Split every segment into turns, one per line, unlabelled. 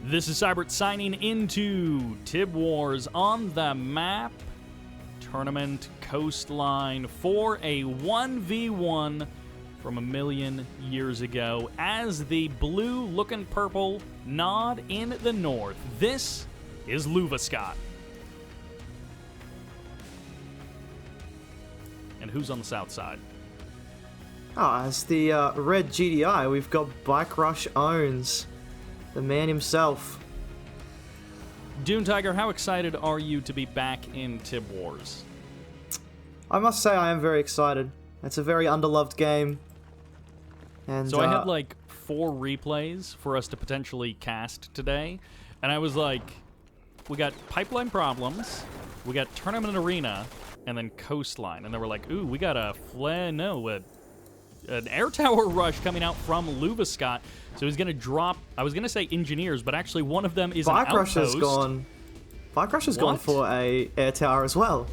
This is Cybert signing into Tib Wars on the map, Tournament Coastline, for a 1v1 from a million years ago as the blue looking purple nod in the north. This is Luvaskot. And who's on the south side?
As the red GDI, we've got BikeRushOwnz, the man himself.
Dune Tiger, how excited are you to be back in Tib Wars?
I must say I am very excited. It's a very underloved game. And
so I had like 4 replays for us to potentially cast today, and I was like, we got pipeline problems, we got tournament arena, and then coastline, and they were like, ooh, we got an air tower rush coming out from Luvaskot. So he's going to drop, I was going to say engineers, but actually one of them is an outpost.
BikeRush has gone for a air tower as well.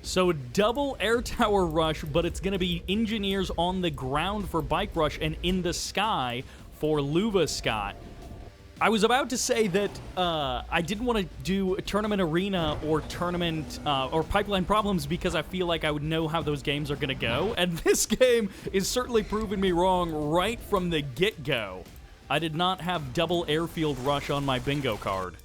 So a double air tower rush, but it's going to be engineers on the ground for BikeRush and in the sky for Luvaskot. I was about to say that I didn't want to do a tournament arena or tournament or pipeline problems because I feel like I would know how those games are going to go. And this game is certainly proving me wrong right from the get-go. I did not have double airfield rush on my bingo card.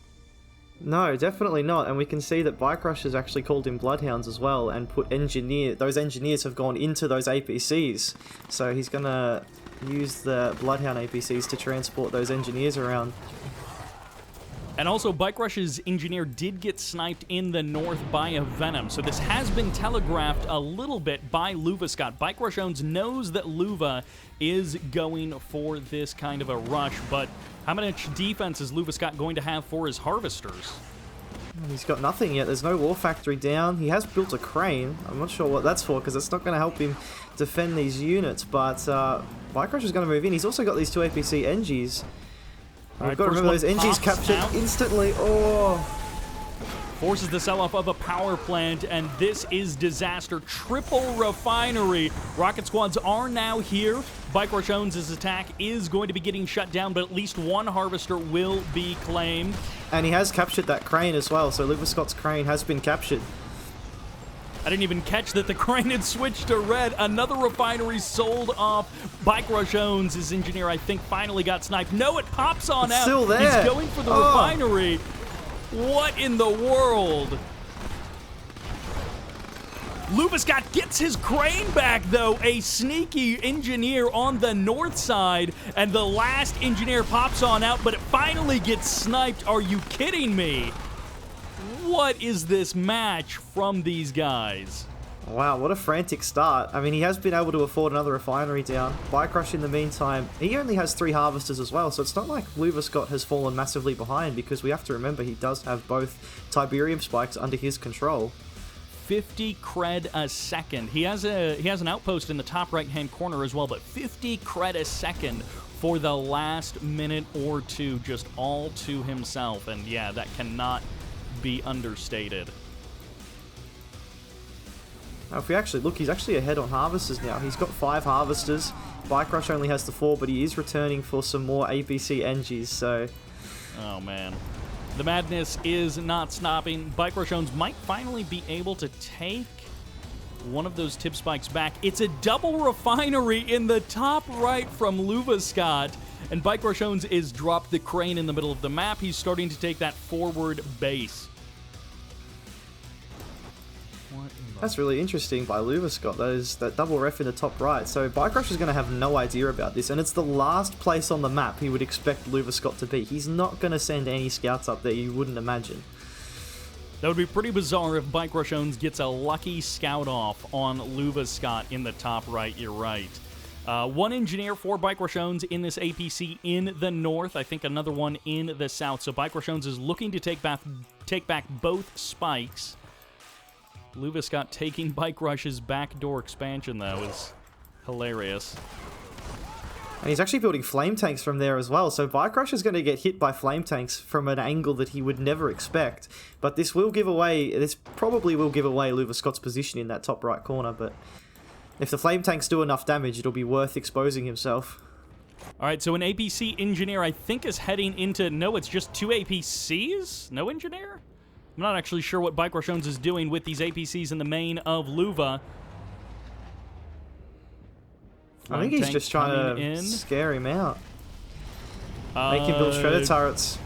No, definitely not. And we can see that BikeRush has actually called in Bloodhounds as well and put those engineers have gone into those APCs. So he's going to use the Bloodhound APCs to transport those engineers around.
And also, BikeRush's engineer did get sniped in the north by a Venom, so this has been telegraphed a little bit by Luvaskot. BikeRushOwnz knows that Luva is going for this kind of a rush, but how much defense is Luvaskot going to have for his harvesters?
He's got nothing yet. There's no war factory down. He has built a crane. I'm not sure what that's for because it's not going to help him defend these units, but BikeRush is going to move in. He's also got these 2 APC NGs. We've got to remember those NGs captured instantly. Oh!
Forces the sell-off of a power plant, and this is disaster. Triple refinery. Rocket squads are now here. BikeRushOwnz's attack is going to be getting shut down, but at least one harvester will be claimed.
And he has captured that crane as well, so Luvaskot's crane has been captured.
I didn't even catch that the crane had switched to red. Another refinery sold off. BikeRushOwnz's engineer, I think, finally got sniped. No, it pops on out.
Still there.
He's going for the refinery. What in the world? Luvaskot gets his crane back, though. A sneaky engineer on the north side, and the last engineer pops on out, but it finally gets sniped. Are you kidding me? What is this match from these guys?
Wow, what a frantic start. I mean, he has been able to afford another refinery down. BikeRush, in the meantime, he only has 3 harvesters as well, so it's not like Luvaskot has fallen massively behind, because we have to remember he does have both Tiberium spikes under his control.
50 cred a second. He has an outpost in the top right-hand corner as well, but 50 cred a second for the last minute or two, just all to himself. And yeah, that cannot be understated.
Now, if we actually look, he's actually ahead on harvesters now. He's got 5 harvesters. BikeRush only has the 4, but he is returning for some more APC NGs, so...
Oh, man. The madness is not stopping. BikeRushOwnz might finally be able to take one of those tip spikes back. It's a double refinery in the top right from Luvaskot, and BikeRushOwnz is dropped the crane in the middle of the map. He's starting to take that forward base.
That's really interesting by Luvaskot, that double ref in the top right. So BikeRush is going to have no idea about this, and it's the last place on the map he would expect Luvaskot to be. He's not going to send any scouts up there, you wouldn't imagine.
That would be pretty bizarre if BikeRushOwnz gets a lucky scout off on Luvaskot in the top right, you're right. 1 engineer for BikeRushOwnz in this APC in the north, I think another one in the south. So BikeRushOwnz is looking to take back both spikes. Luvaskot taking BikeRush's backdoor expansion, though, is hilarious.
And he's actually building flame tanks from there as well, so BikeRush is going to get hit by flame tanks from an angle that he would never expect. But this probably will give away Luvaskot's position in that top right corner, but if the flame tanks do enough damage, it'll be worth exposing himself.
All right, so an APC engineer, I think, is heading into... No, it's just 2 APCs? No engineer? I'm not actually sure what BikeRushOwnz is doing with these APCs in the main of Luva.
I think he's just trying to scare him out. Make him build shredder turrets.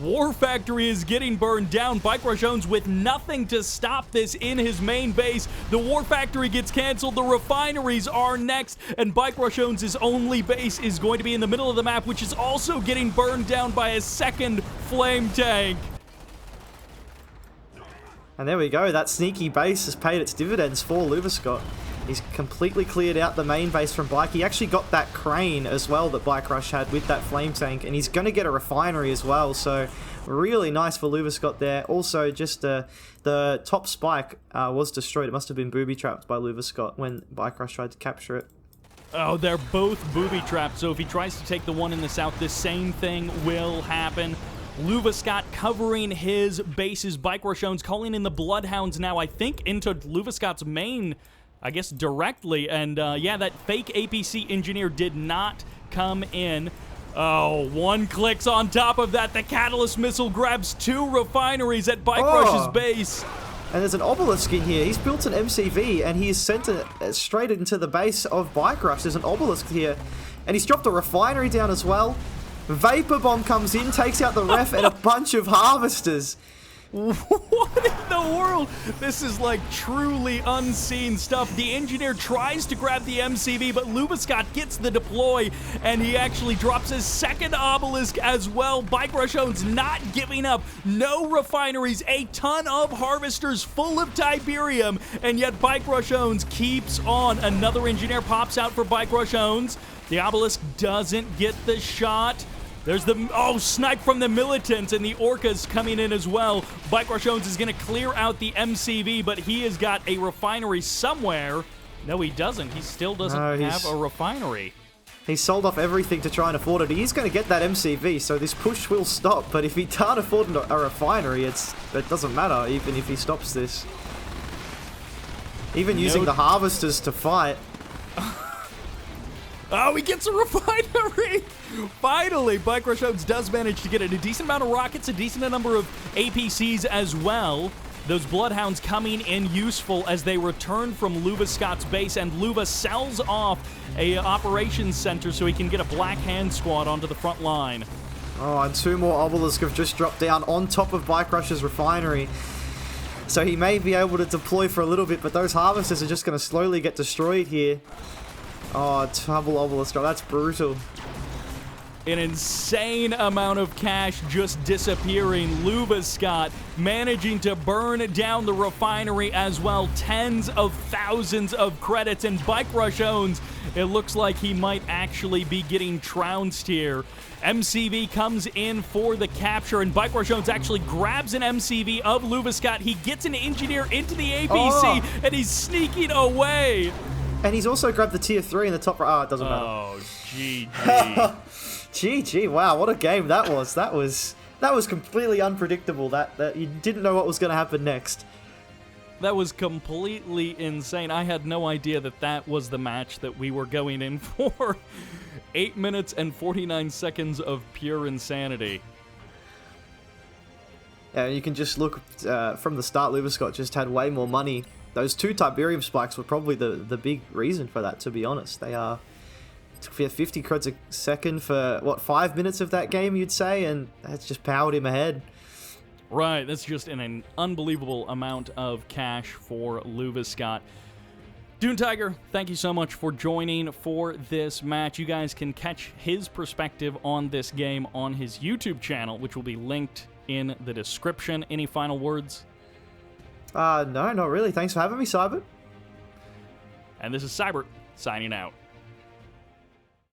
War Factory is getting burned down. BikeRushOwnz with nothing to stop this in his main base. The War Factory gets canceled. The refineries are next. And BikeRushOwnz's only base is going to be in the middle of the map, which is also getting burned down by a second flame tank.
And there we go. That sneaky base has paid its dividends for Luvaskot. He's completely cleared out the main base from Bike. He actually got that crane as well that BikeRush had with that flame tank, and he's going to get a refinery as well, so really nice for Luvaskot there. Also, just the top spike was destroyed. It must have been booby-trapped by Luvaskot when BikeRush tried to capture it.
Oh, they're both booby-trapped, so if he tries to take the one in the south, the same thing will happen. Luvaskot covering his bases. BikeRushOwnz calling in the Bloodhounds now, I think, into Luvaskot's main... I guess directly, and yeah, that fake APC engineer did not come in. Oh, one clicks on top of that. The Catalyst Missile grabs 2 refineries at BikeRush's base.
And there's an obelisk in here. He's built an MCV, and he's sent it straight into the base of BikeRush. There's an obelisk here, and he's dropped a refinery down as well. Vapor Bomb comes in, takes out the ref, and a bunch of harvesters.
What in the world? This is like truly unseen stuff. The engineer tries to grab the MCV, but Luvaskot gets the deploy, and he actually drops his second obelisk as well. BikeRushOwnz not giving up. No refineries, a ton of harvesters full of Tiberium, and yet BikeRushOwnz keeps on. Another engineer pops out for BikeRushOwnz. The obelisk doesn't get the shot. There's the, snipe from the militants, and the Orcas coming in as well. BikeRushOwnz is going to clear out the MCV, but he has got a refinery somewhere. No, he doesn't. He still doesn't have a refinery.
He sold off everything to try and afford it. He's going to get that MCV, so this push will stop. But if he can't afford a refinery, it doesn't matter, even if he stops this. Even using the harvesters to fight.
Oh, he gets a refinery! Finally, BikeRushOwnz does manage to get it. A decent amount of rockets, a decent number of APCs as well. Those Bloodhounds coming in useful as they return from Luvaskot's base, and Luva sells off a operations center so he can get a Black Hand squad onto the front line.
Oh, and 2 more obelisks have just dropped down on top of BikeRush's refinery. So he may be able to deploy for a little bit, but those harvesters are just going to slowly get destroyed here. Oh, double obelisk drop. That's brutal.
An insane amount of cash just disappearing. Luvaskot managing to burn down the refinery as well. Tens of thousands of credits. And BikeRushOwnz, it looks like he might actually be getting trounced here. MCV comes in for the capture, and BikeRushOwnz actually grabs an MCV of Luvaskot. He gets an engineer into the APC, and he's sneaking away.
And he's also grabbed the tier 3 in the top right. Oh, it doesn't matter.
Oh, GG.
GG. Wow, what a game that was. That was completely unpredictable. That you didn't know what was going to happen next.
That was completely insane. I had no idea that was the match that we were going in for. 8 minutes and 49 seconds of pure insanity.
Yeah, you can just look from the start. Luvaskot just had way more money. Those 2 Tiberium spikes were probably the big reason for that, to be honest. They are 50 creds a second for, what, 5 minutes of that game, you'd say? And that's just powered him ahead.
Right, that's just an unbelievable amount of cash for Luvaskot. Dune Tiger, thank you so much for joining for this match. You guys can catch his perspective on this game on his YouTube channel, which will be linked in the description. Any final words?
No, not really. Thanks for having me, Cyber.
And this is Cyber, signing out.